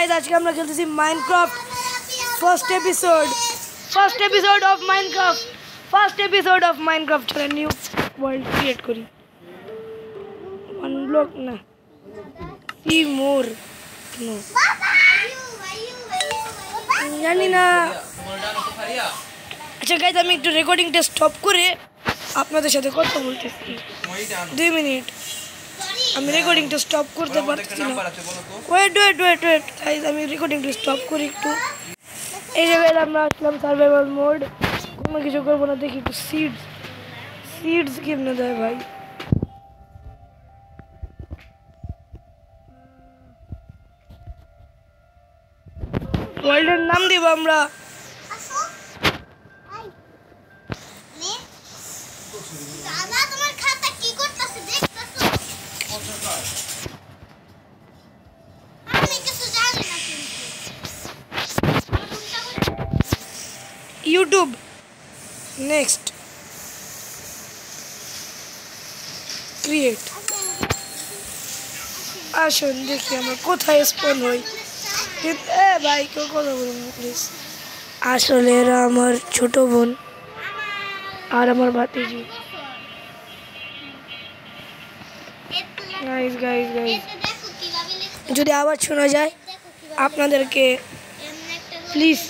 Guys আজকে আমরা খেলতেছি Minecraft first episode of Minecraft চলে নিউ ওয়ার্ল্ড ক্রিয়েট করি ওয়ান ব্লক না সি মোর নো জানি না। আচ্ছা গাইস আমি একটু রেকর্ডিংটা স্টপ করে আপনাদের সাথে কথা বলতেছি 2 মিনিট। আমি রেকর্ডিংটা স্টপ করতে পারতেছি না। ওয়েট গাইস আমি রেকর্ডিংটা স্টপ করি একটু। এই জায়গায় আমরা আসলাম সার্ভাইভাল মোড, কোনো কিছু করবো না। দেখি একটু সিডস কেমনে দেয় ভাই। ওয়ার্ল্ডের নাম দিব আমরা ইউটিউব। Next create. আসুন দেখি আমরা কোথায় স্পন হই। ভাই কেউ কথা বলুন প্লিজ। আসলে এরা আমার ছোট বোন আর আমার ভাতিজি। গাইস গাইস গাইস যদি আওয়াজ শোনা যায় আপনাদেরকে প্লিজ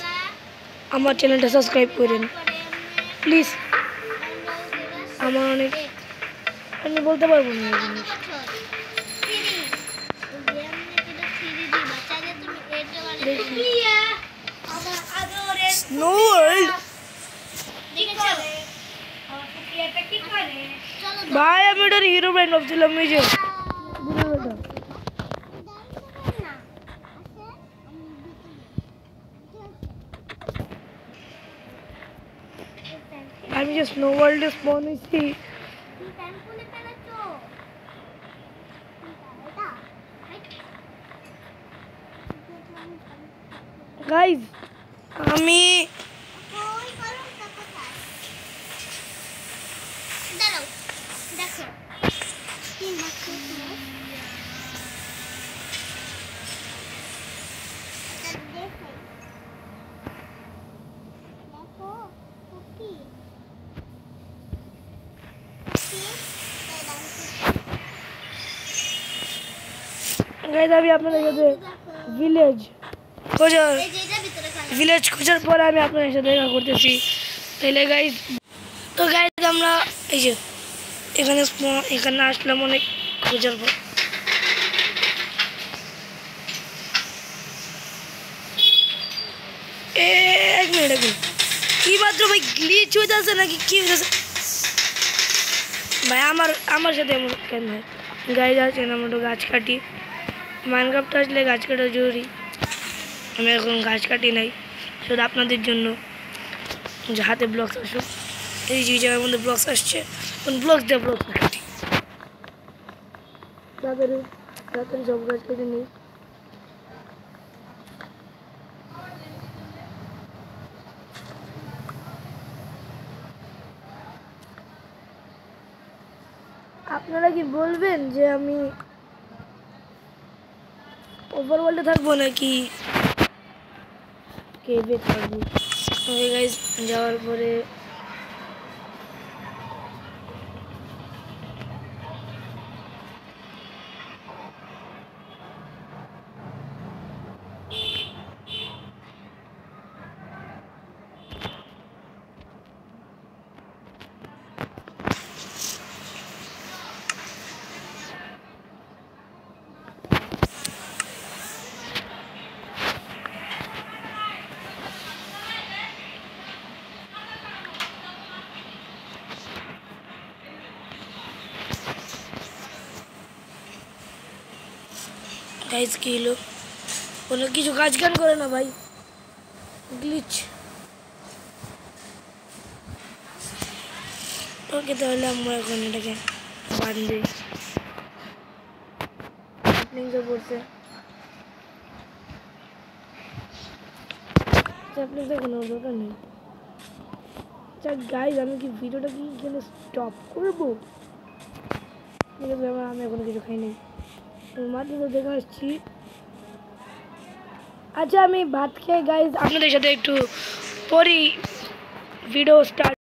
আমার চ্যানেলটা সাবস্ক্রাইব করেন প্লিজ। আমার অনেক আমি বলতে পারবো না স্নো ওয়ার্ল্ড। ভাই আমি ওটার হিরো ব্র্যান্ড ভাবছিলাম নিজে। আমি যে স্নো ওয়ার্ল্ডে স্পন হয়েছি। গাইজ আমি আমি আপনাদের সাথে ভিলেজ খোঁজার পরে আমি আপনাদের সাথে দেখা করতেছি। তাইলে গাইজ তো গাইজ আমরা এই যে এখানে আসলাম অনেক খোঁজার পর। এক মিনিট কি মাত্র ভাই গ্লিচ হয়ে আছে নাকি কি হয়েছে ভাই? আমার সাথে এমন কেন হয়? গাইজ আছেন আমরা তো গাছ কাটি। মাইনক্রাফট আসলে গাছ কাটা জরুরি। আমি এখন গাছ কাটি নাই শুধু আপনাদের জন্য যে হাতে ব্লকস আসুক। এই যে জায়গার মধ্যে ব্লকস আসছে ব্লকস দিয়ে ব্লকস কাটি। তাড়াতাড়ি সব গাছ কেটে নিই। আপনারা কি বলবেন যে আমি ওভারওয়ার্ল্ডে থাকবো নাকি কেভে থাকবো? ওকে গাইস যাওয়ার পরে গাইস কি হলো? কোনো কিছু কাজ কান করে না ভাই, গ্লিচ। ওকে তাহলে আমরা এখন এটাকে বাঁধি। নিচে পড়ছে আপনি দেখুন দরকার নেই। আচ্ছা গাইজ আমি কি ভিডিওটা কি এখানে স্টপ করবো? ঠিক আছে আমি এখনো কিছু খাইনি, মাত্র তো দেখে আসছি। আচ্ছা আমি ভাত খেয়ে গাইজ আপনাদের সাথে একটু পরই ভিডিও স্টার্ট